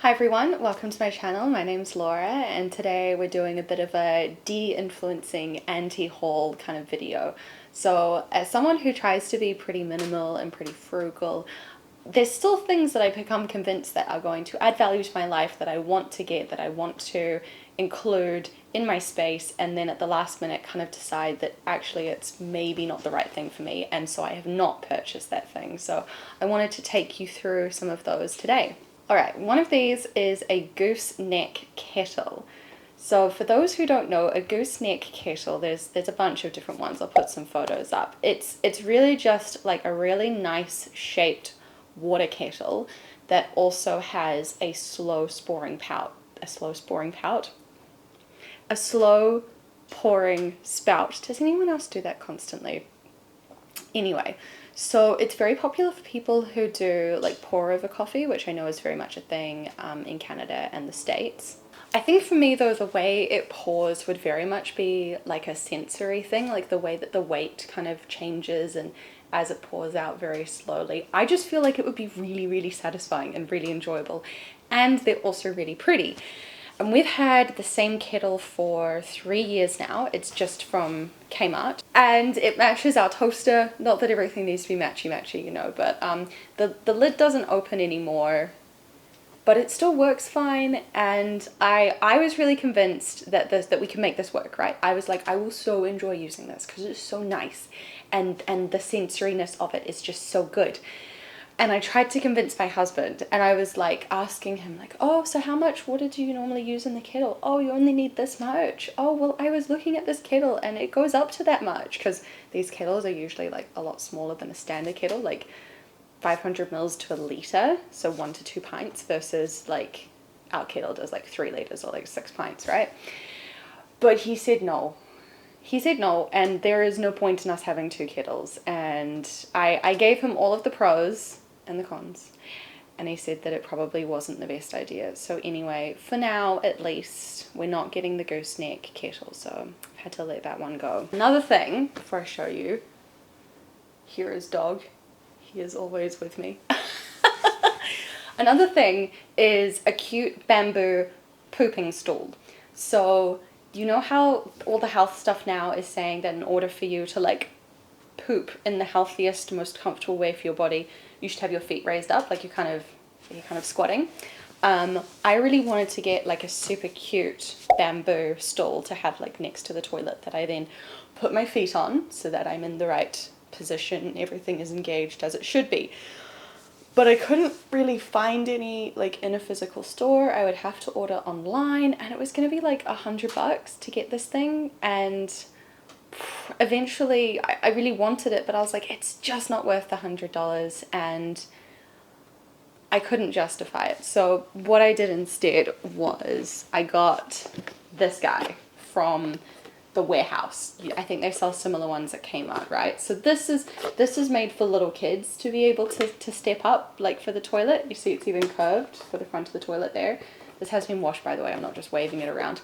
Hi everyone, welcome to my channel. My name's Laura and today we're doing a bit of a de-influencing anti-haul kind of video. So as someone who tries to be pretty minimal and pretty frugal, there's still things that I become convinced that are going to add value to my life, that I want to get, that I want to include in my space, and then at the last minute kind of decide that actually it's maybe not the right thing for me, and so I have not purchased that thing. So I wanted to take you through some of those today. Alright, one of these is a gooseneck kettle. So for those who don't know, a gooseneck kettle, there's a bunch of different ones. I'll put some photos up. It's really just like a really nice shaped water kettle that also has a slow pouring spout. Does anyone else do that constantly? Anyway, so it's very popular for people who do like pour over coffee, which I know is very much a thing in Canada and the States. I think for me though, the way it pours would very much be like a sensory thing, like the way that the weight kind of changes and as it pours out very slowly. I just feel like it would be really, really satisfying and really enjoyable. And they're also really pretty. And we've had the same kettle for 3 years now. It's just from Kmart. And it matches our toaster. Not that everything needs to be matchy-matchy, you know, but the lid doesn't open anymore. But it still works fine, and I was really convinced that we can make this work, right? I was like, I will so enjoy using this because it's so nice, and the sensoriness of it is just so good. And I tried to convince my husband, and I was like asking him like, oh, so how much water do you normally use in the kettle? Oh, you only need this much. Oh, well, I was looking at this kettle and it goes up to that much, because these kettles are usually like a lot smaller than a standard kettle, like 500 mils to a litre, so 1 to 2 pints, versus like our kettle does like 3 litres or like 6 pints, right? But he said no. He said no, and there is no point in us having 2 kettles. And I gave him all of the pros and the cons, and he said that it probably wasn't the best idea. So anyway, for now at least, we're not getting the gooseneck kettle, so I've had to let that one go. Another thing, before I show you, here is dog. He is always with me. Another thing is a cute bamboo pooping stool. So you know how all the health stuff now is saying that in order for you to like poop in the healthiest, most comfortable way for your body, you should have your feet raised up, like you're kind of squatting. I really wanted to get like a super cute bamboo stool to have like next to the toilet that I then put my feet on so that I'm in the right position, everything is engaged as it should be. But I couldn't really find any like in a physical store. I would have to order online, and it was going to be like $100 to get this thing. And eventually I really wanted it, but I was like, it's just not worth the $100, and I couldn't justify it. So what I did instead was I got this guy from the warehouse. I think they sell similar ones at Kmart, right? So this is made for little kids to be able to step up, like for the toilet. You see it's even curved for the front of the toilet there. This has been washed, by the way. I'm not just waving it around.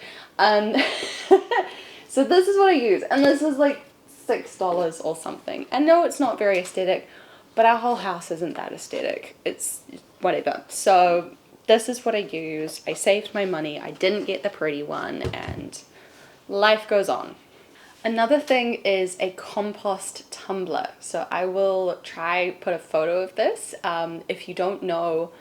So this is what I use, and this is like $6 or something. And no, it's not very aesthetic, but our whole house isn't that aesthetic. It's whatever. So this is what I use. I saved my money. I didn't get the pretty one, and life goes on. Another thing is a compost tumbler. So I will try put a photo of this. If you don't know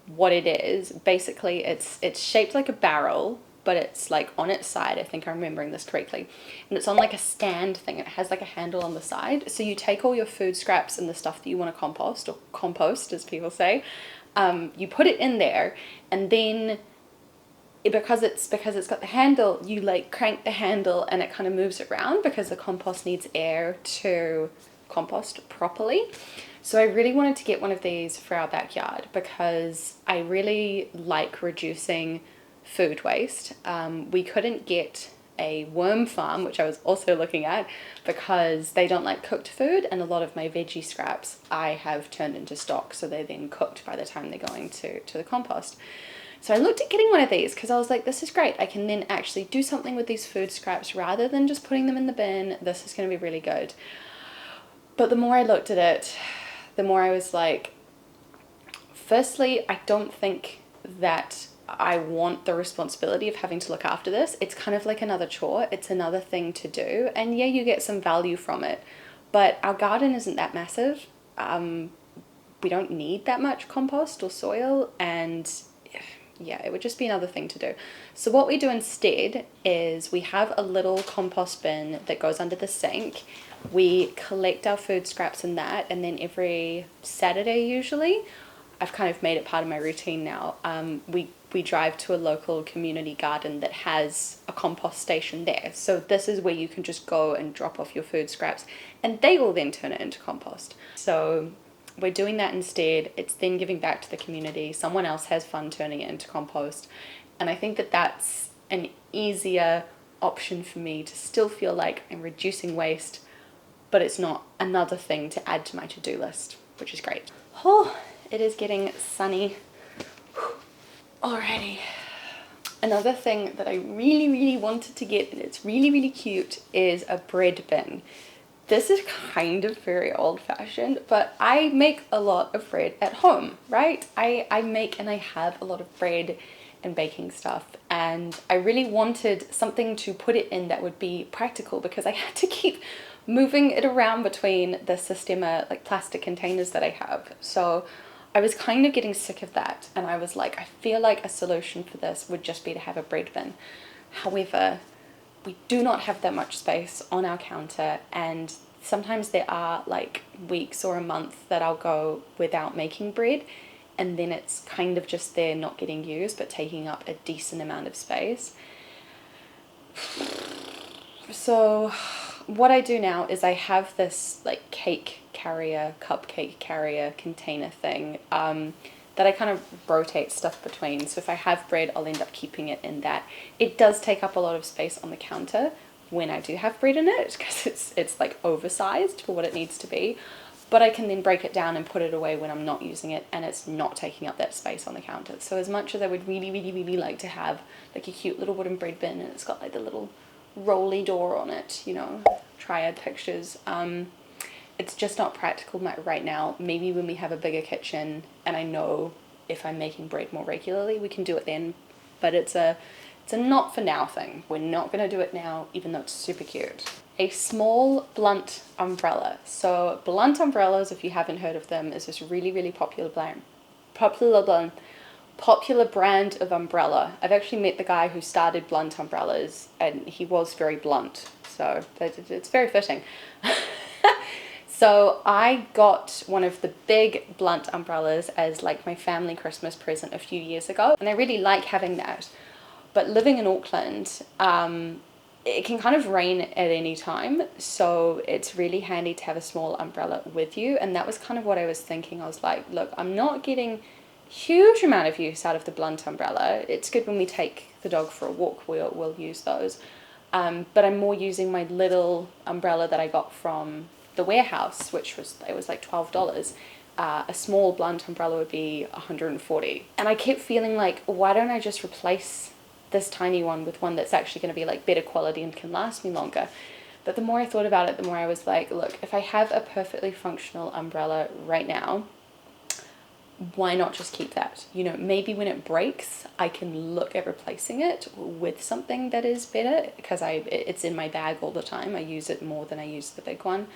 what it is, basically it's shaped like a barrel, but it's like on its side. I think I'm remembering this correctly. And it's on like a stand thing. It has like a handle on the side. So you take all your food scraps and the stuff that you want to compost, or compost as people say, you put it in there, and then because it's got the handle, you like crank the handle and it kind of moves around, because the compost needs air to compost properly. So I really wanted to get one of these for our backyard because I really like reducing food waste. We couldn't get a worm farm, which I was also looking at, because they don't like cooked food, and a lot of my veggie scraps I have turned into stock, so they're then cooked by the time they're going to the compost. So I looked at getting one of these because I was like, this is great. I can then actually do something with these food scraps rather than just putting them in the bin. This is going to be really good. But the more I looked at it, the more I was like, firstly, I don't think that I want the responsibility of having to look after this. It's kind of like another chore. It's another thing to do. And yeah, you get some value from it. But our garden isn't that massive. We don't need that much compost or soil. And yeah, it would just be another thing to do. So what we do instead is we have a little compost bin that goes under the sink. We collect our food scraps in that. And then every Saturday usually, I've kind of made it part of my routine now. We drive to a local community garden that has a compost station there. So this is where you can just go and drop off your food scraps and they will then turn it into compost. So we're doing that instead. It's then giving back to the community. Someone else has fun turning it into compost. And I think that that's an easier option for me to still feel like I'm reducing waste, but it's not another thing to add to my to-do list, which is great. Oh, it is getting sunny. Alrighty. Another thing that I really wanted to get, and it's really cute, is a bread bin. This is kind of very old-fashioned, but I make a lot of bread at home, right? I make and I have a lot of bread and baking stuff, and I really wanted something to put it in that would be practical because I had to keep moving it around between the Sistema like plastic containers that I have. So I was kind of getting sick of that, and I was like, I feel like a solution for this would just be to have a bread bin. However, we do not have that much space on our counter, and sometimes there are like weeks or a month that I'll go without making bread, and then it's kind of just there not getting used but taking up a decent amount of space. So what I do now is I have this like cake carrier, cupcake carrier container thing that I kind of rotate stuff between. So if I have bread, I'll end up keeping it in that. It does take up a lot of space on the counter when I do have bread in it because it's like oversized for what it needs to be. But I can then break it down and put it away when I'm not using it, and it's not taking up that space on the counter. So as much as I would really like to have like a cute little wooden bread bin, and it's got like the little rolly door on it, you know, triad pictures, it's just not practical right now. Maybe when we have a bigger kitchen and I know if I'm making bread more regularly, we can do it then. But it's a not for now thing. We're not going to do it now, even though it's super cute. A small blunt umbrella. So blunt umbrellas, if you haven't heard of them, is this really popular brand of umbrella. I've actually met the guy who started blunt umbrellas, and he was very blunt. So it's very fitting. So I got one of the big blunt umbrellas as like my family Christmas present a few years ago, and I really like having that. But living in Auckland, it can kind of rain at any time, so it's really handy to have a small umbrella with you. And that was kind of what I was thinking. I was like, look, I'm not getting huge amount of use out of the blunt umbrella. It's good when we take the dog for a walk, we'll use those. But I'm more using my little umbrella that I got from the warehouse, which was like $12. A small blunt umbrella would be $140. And I kept feeling like, why don't I just replace this tiny one with one that's actually going to be like better quality and can last me longer? But the more I thought about it, the more I was like, look, if I have a perfectly functional umbrella right now, why not just keep that? You know, maybe when it breaks, I can look at replacing it with something that is better, because it's in my bag all the time. I use it more than I use the big one.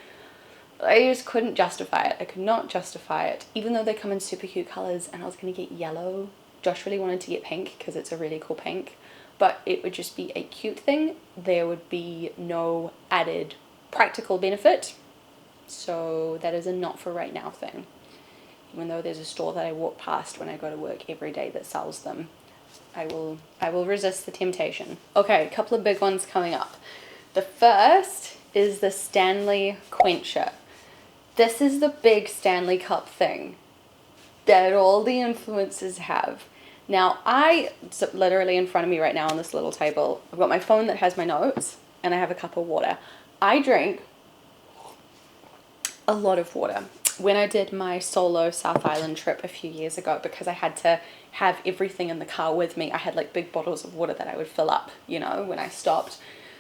I just couldn't justify it. I could not justify it, even though they come in super cute colors, and I was going to get yellow. Josh really wanted to get pink because it's a really cool pink, but it would just be a cute thing. There would be no added practical benefit. So that is a not for right now thing. Even though there's a store that I walk past when I go to work every day that sells them, I will resist the temptation. Okay, a couple of big ones coming up. The first is the Stanley Quencher. This is the big Stanley Cup thing that all the influencers have. Now, so literally in front of me right now on this little table, I've got my phone that has my notes, and I have a cup of water. I drink a lot of water. When I did my solo South Island trip a few years ago, because I had to have everything in the car with me, I had like big bottles of water that I would fill up, you know, when I stopped.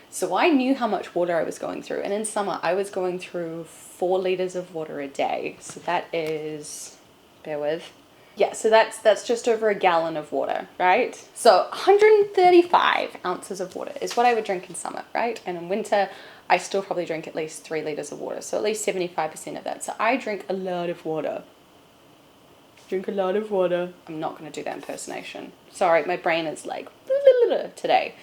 So I knew how much water I was going through. And in summer, I was going through 4 liters of water a day. So that is, bear with, Yeah, so that's just over a gallon of water, right? So 135 ounces of water is what I would drink in summer, right? And in winter, I still probably drink at least 3 liters of water, so at least 75% of that. So I drink a lot of water. Drink a lot of water. I'm not going to do that impersonation. Sorry, my brain is like today.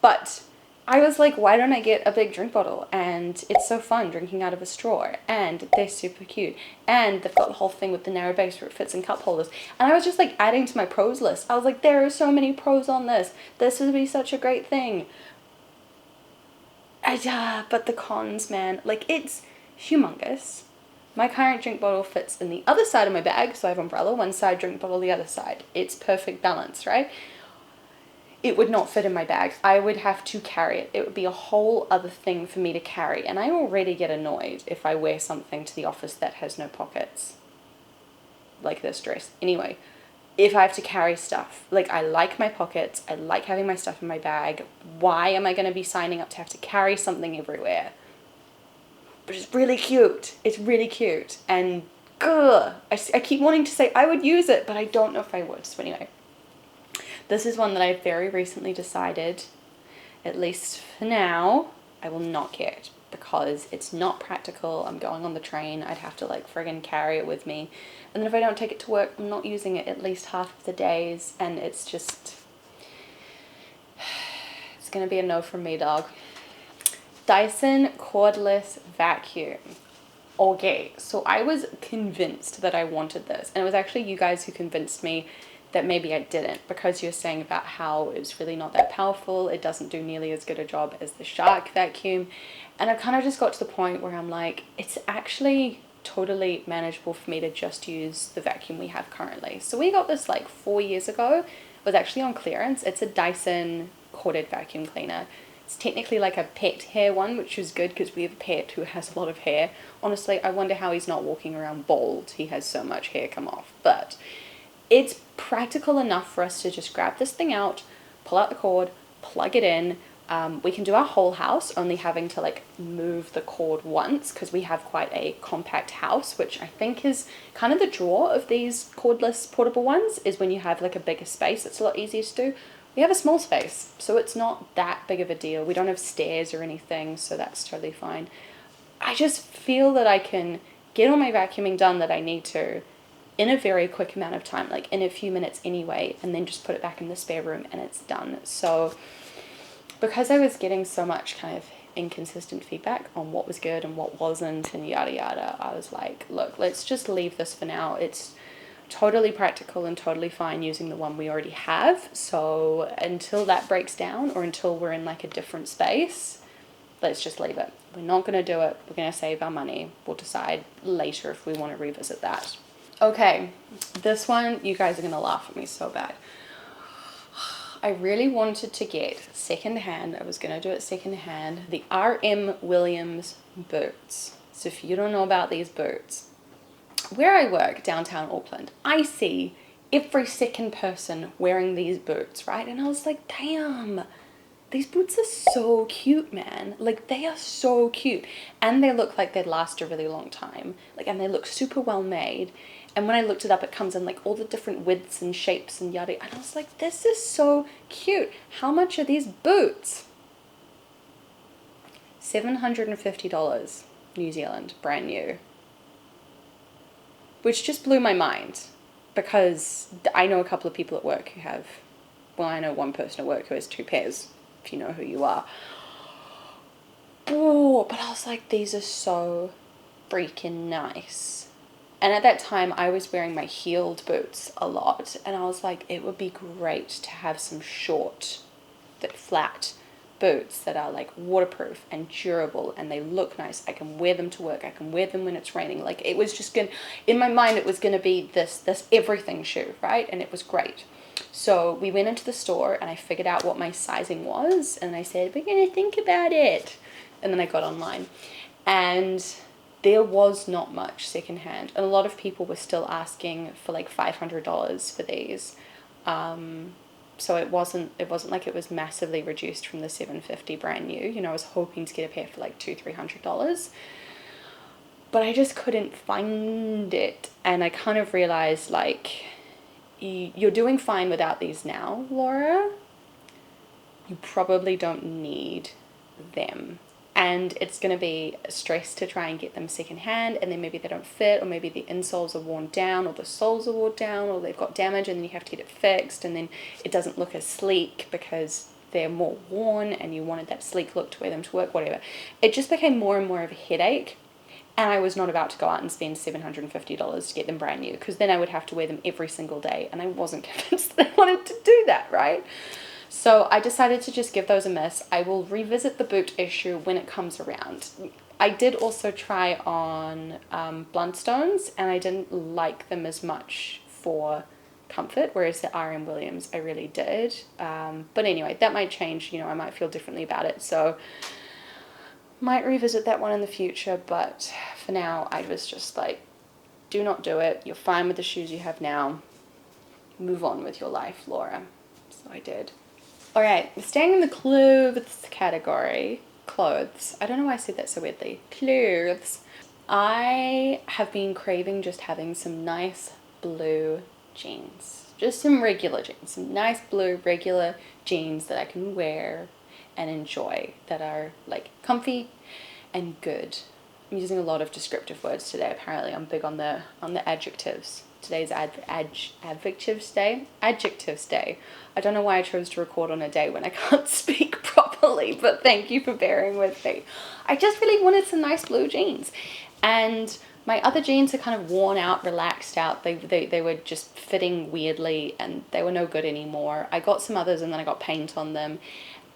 But I was like, why don't I get a big drink bottle? And it's so fun drinking out of a straw. And they're super cute. And they've got the whole thing with the narrow base where it fits in cup holders. And I was just like adding to my pros list. I was like, there are so many pros on this. This would be such a great thing. But the cons, man, like it's humongous. My current drink bottle fits in the other side of my bag. So I have umbrella, one side, drink bottle, the other side. It's perfect balance, right? It would not fit in my bag. I would have to carry it. It would be a whole other thing for me to carry. And I already get annoyed if I wear something to the office that has no pockets. Like this dress. Anyway, if I have to carry stuff, like I like my pockets, I like having my stuff in my bag. Why am I going to be signing up to have to carry something everywhere? But it's really cute. It's really cute. And I keep wanting to say I would use it, but I don't know if I would. So anyway. This is one that I very recently decided, at least for now, I will not get because it's not practical. I'm going on the train. I'd have to like friggin' carry it with me. And then if I don't take it to work, I'm not using it at least half of the days. And it's just, it's going to be a no from me, dog. Dyson cordless vacuum. Okay, so I was convinced that I wanted this. And it was actually you guys who convinced me that maybe I didn't, because you're saying about how it's really not that powerful. It doesn't do nearly as good a job as the Shark vacuum. And I kind of just got to the point where I'm like, it's actually totally manageable for me to just use the vacuum we have currently. So we got this like 4 years ago. It was actually on clearance. It's a Dyson corded vacuum cleaner. It's technically like a pet hair one, which is good because we have a pet who has a lot of hair. Honestly, I wonder how he's not walking around bald. He has so much hair come off. But it's practical enough for us to just grab this thing out, pull out the cord, plug it in. We can do our whole house, only having to like move the cord once because we have quite a compact house, which I think is kind of the draw of these cordless portable ones, is when you have like a bigger space, it's a lot easier to do. We have a small space, so it's not that big of a deal. We don't have stairs or anything, so that's totally fine. I just feel that I can get all my vacuuming done that I need to in a very quick amount of time, like in a few minutes anyway, and then just put it back in the spare room and it's done. So because I was getting so much kind of inconsistent feedback on what was good and what wasn't and yada yada, I was like, look, let's just leave this for now. It's totally practical and totally fine using the one we already have. So until that breaks down or until we're in like a different space, let's just leave it. We're not going to do it. We're going to save our money. We'll decide later if we want to revisit that. Okay, this one, you guys are going to laugh at me so bad. I really wanted to get secondhand, I was going to do it secondhand, the R.M. Williams boots. So if you don't know about these boots, where I work, downtown Auckland, I see every second person wearing these boots, right? And I was like, damn, these boots are so cute, man. Like, they are so cute. And they look like they'd last a really long time. Like, and they look super well made. And when I looked it up, it comes in like all the different widths and shapes and yada. And I was like, this is so cute. How much are these boots? $750 New Zealand, brand new. Which just blew my mind, because I know a couple of people at work who have, well, I know one person at work who has 2 pairs, if you know who you are. Oh, but I was like, these are so freaking nice. And at that time, I was wearing my heeled boots a lot. And I was like, it would be great to have some short, flat boots that are like waterproof and durable. And they look nice. I can wear them to work. I can wear them when it's raining. Like, it was just going to, in my mind, it was going to be this everything shoe, right? And it was great. So we went into the store and I figured out what my sizing was. And I said, we're going to think about it. And then I got online. And there was not much secondhand, and a lot of people were still asking for like $500 for these. So it wasn't like it was massively reduced from the $750 brand new. You know, I was hoping to get a pair for like $200-300, but I just couldn't find it. And I kind of realized, like, you're doing fine without these now, Laura. You probably don't need them. And it's going to be a stress to try and get them secondhand, and then maybe they don't fit, or maybe the insoles are worn down, or the soles are worn down, or they've got damage, and then you have to get it fixed, and then it doesn't look as sleek because they're more worn, and you wanted that sleek look to wear them to work, whatever. It just became more and more of a headache, and I was not about to go out and spend $750 to get them brand new, because then I would have to wear them every single day, and I wasn't convinced that I wanted to do that, right? So I decided to just give those a miss. I will revisit the boot issue when it comes around. I did also try on Bluntstones, and I didn't like them as much for comfort, whereas the RM Williams I really did. But anyway, that might change. You know, I might feel differently about it. So might revisit that one in the future. But for now, I was just like, do not do it. You're fine with the shoes you have now. Move on with your life, Laura. So I did. All right, staying in the clothes category, clothes. I don't know why I said that so weirdly. Clothes. I have been craving just having some nice blue jeans. Just some regular jeans. Some nice blue regular jeans that I can wear and enjoy, that are like comfy and good. I'm using a lot of descriptive words today. Apparently I'm big on the adjectives. Today's adjectives day. I don't know why I chose to record on a day when I can't speak properly, but thank you for bearing with me. I just really wanted some nice blue jeans, and my other jeans are kind of worn out, relaxed out. They were just fitting weirdly, and they were no good anymore. I got some others, and then I got paint on them,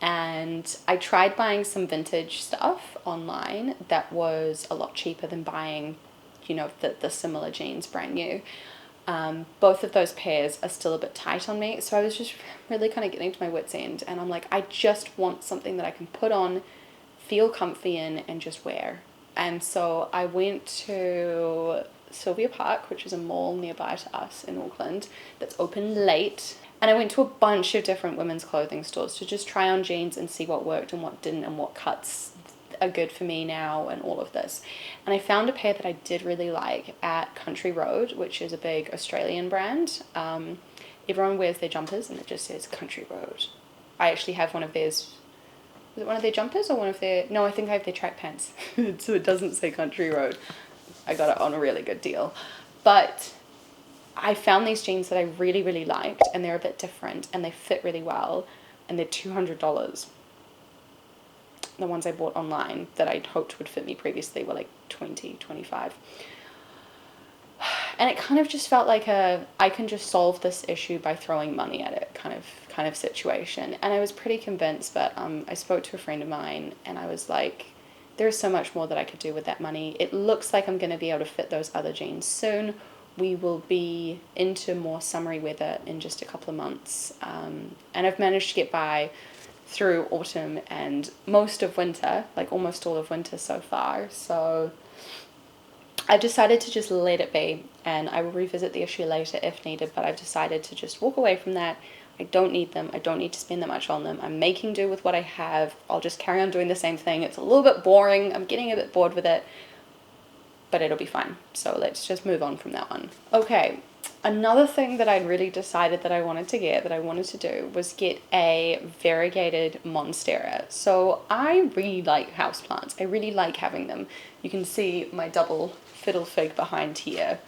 and I tried buying some vintage stuff online that was a lot cheaper than buying, you know, the similar jeans brand new. Both of those pairs are still a bit tight on me, so I was just really kind of getting to my wit's end, and I'm like, I just want something that I can put on, feel comfy in, and just wear. And so I went to Sylvia Park, which is a mall nearby to us in Auckland that's open late, and I went to a bunch of different women's clothing stores to just try on jeans and see what worked and what didn't, and what cuts are good for me now, and all of this. And I found a pair that I did really like at Country Road, which is a big Australian brand. Everyone wears their jumpers and it just says Country Road. I actually have one of theirs. Was it one of their jumpers or one of their... No, I think I have their track pants. So it doesn't say Country Road. I got it on a really good deal. But I found these jeans that I really, really liked, and they're a bit different, and they fit really well, and they're $200. The ones I bought online that I'd hoped would fit me previously were like $20, $25. And it kind of just felt like I can just solve this issue by throwing money at it kind of situation. And I was pretty convinced, but I spoke to a friend of mine, and I was like, there's so much more that I could do with that money. It looks like I'm going to be able to fit those other jeans soon. We will be into more summery weather in just a couple of months. And I've managed to get by through autumn and most of winter, like almost all of winter so far. So I've decided to just let it be, and I will revisit the issue later if needed, but I've decided to just walk away from that. I don't need them. I don't need to spend that much on them. I'm making do with what I have. I'll just carry on doing the same thing. It's a little bit boring. I'm getting a bit bored with it, but it'll be fine. So let's just move on from that one. Okay. Another thing that I'd really decided that I wanted to get, that I wanted to do, was get a variegated Monstera. So I really like houseplants. I really like having them. You can see my double fiddle fig behind here.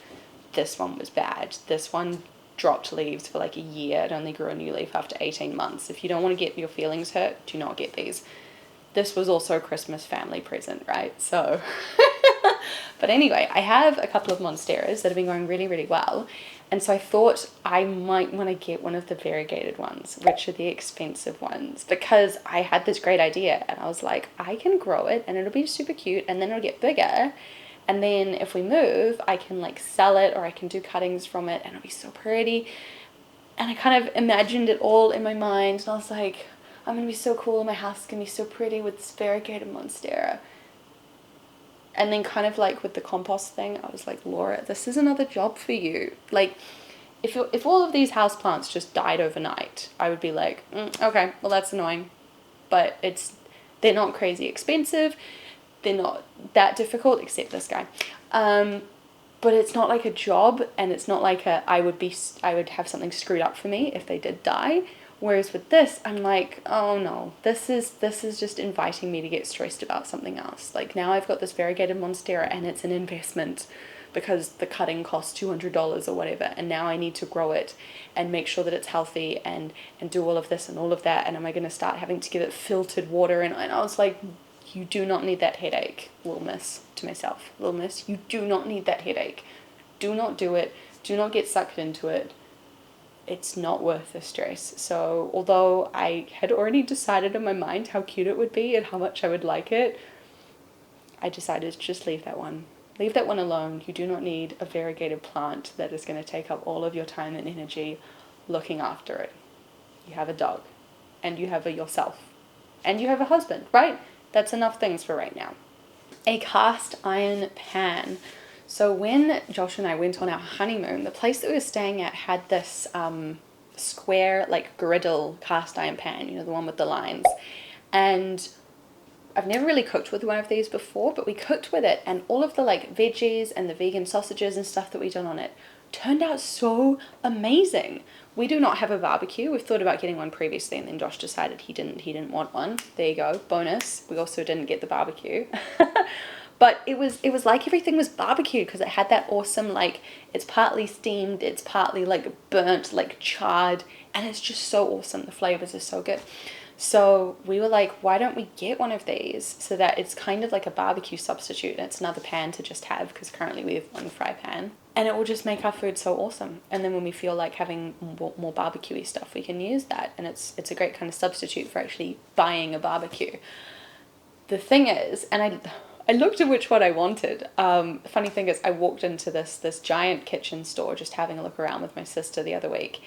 This one was bad. This one dropped leaves for like a year. It only grew a new leaf after 18 months. If you don't want to get your feelings hurt, do not get these. This was also a Christmas family present, right? So, but anyway, I have a couple of Monsteras that have been going really, really well. And so I thought I might want to get one of the variegated ones, which are the expensive ones, because I had this great idea, and I was like, I can grow it and it'll be super cute, and then it'll get bigger. And then if we move, I can like sell it, or I can do cuttings from it, and it'll be so pretty. And I kind of imagined it all in my mind, and I was like, I'm going to be so cool, my house is going to be so pretty with this variegated Monstera. And then kind of like with the compost thing, I was like, Laura, this is another job for you. Like, if all of these houseplants just died overnight, I would be like, okay, well, that's annoying. But they're not crazy expensive. They're not that difficult, except this guy. but it's not like a job, and it's not like I would have something screwed up for me if they did die. Whereas with this, I'm like, oh no, this is just inviting me to get stressed about something else. Like, now I've got this variegated monstera, and it's an investment because the cutting costs $200 or whatever, and now I need to grow it and make sure that it's healthy and do all of this and all of that, and am I going to start having to give it filtered water? And I was like, you do not need that headache, little miss, to myself. Little miss, you do not need that headache. Do not do it. Do not get sucked into it. It's not worth the stress. So although I had already decided in my mind how cute it would be and how much I would like it, I decided to just leave that one. Leave that one alone. You do not need a variegated plant that is going to take up all of your time and energy looking after it. You have a dog, and you have a yourself, and you have a husband, right? That's enough things for right now. A cast iron pan. So when Josh and I went on our honeymoon, the place that we were staying at had this square, like, griddle cast iron pan, you know, the one with the lines. And I've never really cooked with one of these before, but we cooked with it, and all of the, like, veggies and the vegan sausages and stuff that we done on it turned out so amazing. We do not have a barbecue. We've thought about getting one previously, and then Josh decided he didn't want one. There you go, bonus. We also didn't get the barbecue. But it was like everything was barbecued, because it had that awesome, like, it's partly steamed, it's partly, like, burnt, like, charred, and it's just so awesome. The flavors are so good. So we were like, why don't we get one of these so that it's kind of like a barbecue substitute, and it's another pan to just have, because currently we have one fry pan, and it will just make our food so awesome. And then when we feel like having more barbecue-y stuff, we can use that, and it's a great kind of substitute for actually buying a barbecue. The thing is, and I looked at which one I wanted. Funny thing is, I walked into this giant kitchen store just having a look around with my sister the other week,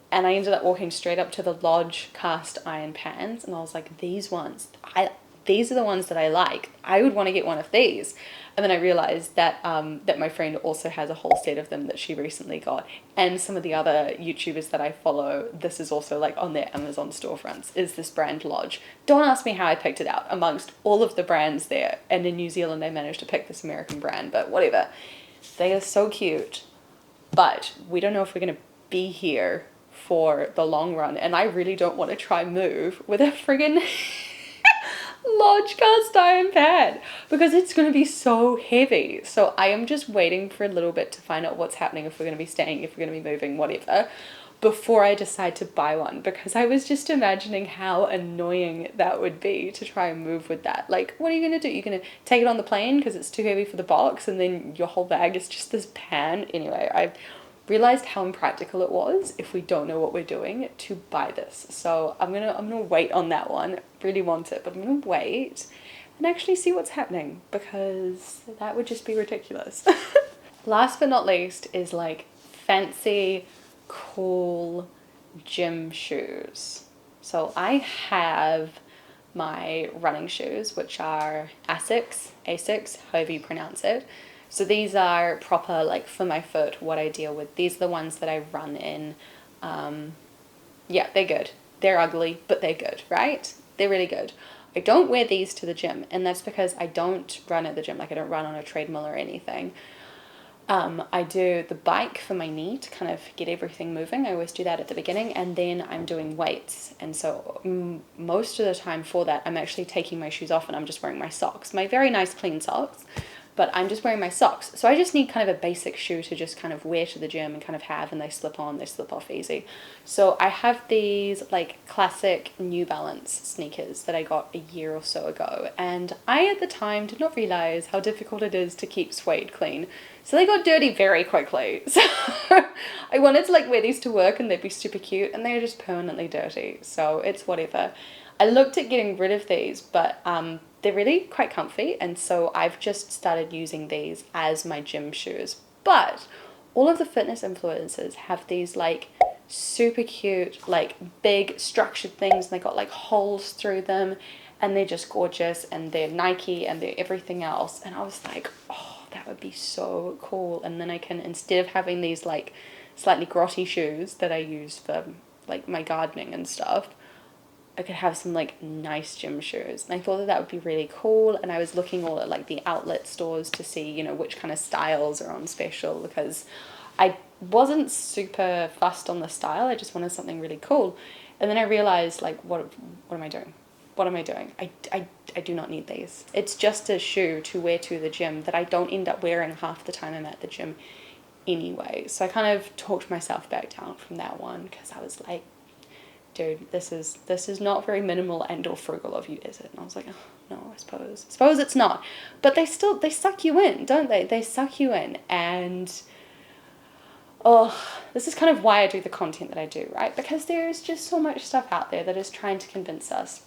and I ended up walking straight up to the Lodge cast iron pans, and I was like, these are the ones that I like. I would want to get one of these. And then I realized that that my friend also has a whole set of them that she recently got, and some of the other YouTubers that I follow, this is also, like, on their Amazon storefronts, is this brand Lodge. Don't ask me how I picked it out amongst all of the brands there, and in New Zealand I managed to pick this American brand, but whatever. They are so cute, but we don't know if we're going to be here for the long run, and I really don't want to try move with a friggin' Lodge cast iron pan, because it's going to be so heavy. So I am just waiting for a little bit to find out what's happening, if we're going to be staying, if we're going to be moving, whatever, before I decide to buy one, because I was just imagining how annoying that would be to try and move with that. Like, what are you going to do? You're going to take it on the plane because it's too heavy for the box, and then your whole bag is just this pan? Anyway, I realized how impractical it was, if we don't know what we're doing, to buy this. So I'm gonna wait on that one. Really want it, but I'm gonna wait and actually see what's happening, because that would just be ridiculous. Last but not least is, like, fancy, cool gym shoes. So I have my running shoes, which are Asics, however you pronounce it. So these are proper, like, for my foot, what I deal with. These are the ones that I run in. Yeah, they're good. They're ugly, but they're good, right? They're really good. I don't wear these to the gym, and that's because I don't run at the gym. Like, I don't run on a treadmill or anything. I do the bike for my knee to kind of get everything moving. I always do that at the beginning, and then I'm doing weights. And so most of the time for that, I'm actually taking my shoes off and I'm just wearing my socks. My very nice clean socks. But I'm just wearing my socks. So I just need kind of a basic shoe to just kind of wear to the gym and kind of have, and they slip on, they slip off easy. So I have these, like, classic New Balance sneakers that I got a year or so ago. And I, at the time, did not realize how difficult it is to keep suede clean. So they got dirty very quickly. So I wanted to, like, wear these to work and they'd be super cute, and they're just permanently dirty. So it's whatever. I looked at getting rid of these, but they're really quite comfy, and so I've just started using these as my gym shoes. But all of the fitness influencers have these, like, super cute, like, big structured things, and they got, like, holes through them, and they're just gorgeous, and they're Nike, and they're everything else. And I was like, oh, that would be so cool. And then I can, instead of having these, like, slightly grotty shoes that I use for, like, my gardening and stuff, I could have some like nice gym shoes. And I thought that that would be really cool. And I was looking all at like the outlet stores to see, you know, which kind of styles are on special, because I wasn't super fussed on the style. I just wanted something really cool. And then I realized, like, what am I doing? What am I doing? I do not need these. It's just a shoe to wear to the gym that I don't end up wearing half the time I'm at the gym anyway. So I kind of talked myself back down from that one, because I was like, dude, this is not very minimal and or frugal of you, is it? And I was like, oh, no, I suppose it's not. But they suck you in, don't they? They suck you in. And oh, this is kind of why I do the content that I do, right? Because there's just so much stuff out there that is trying to convince us.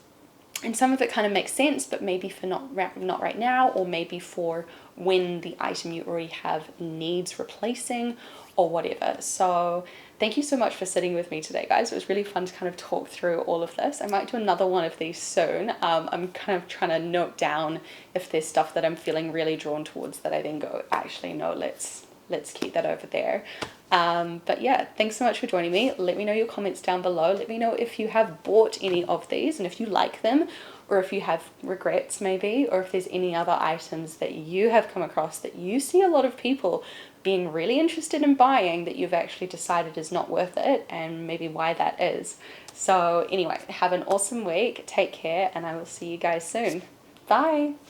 And some of it kind of makes sense, but maybe for not right now, or maybe for when the item you already have needs replacing or whatever. So thank you so much for sitting with me today, guys. It was really fun to kind of talk through all of this. I might do another one of these soon. I'm kind of trying to note down if there's stuff that I'm feeling really drawn towards that I then go, actually, no, let's keep that over there. But yeah, thanks so much for joining me. Let me know your comments down below. Let me know if you have bought any of these and if you like them, or if you have regrets maybe, or if there's any other items that you have come across that you see a lot of people being really interested in buying that you've actually decided is not worth it, and maybe why that is. So anyway, have an awesome week. Take care, and I will see you guys soon. Bye.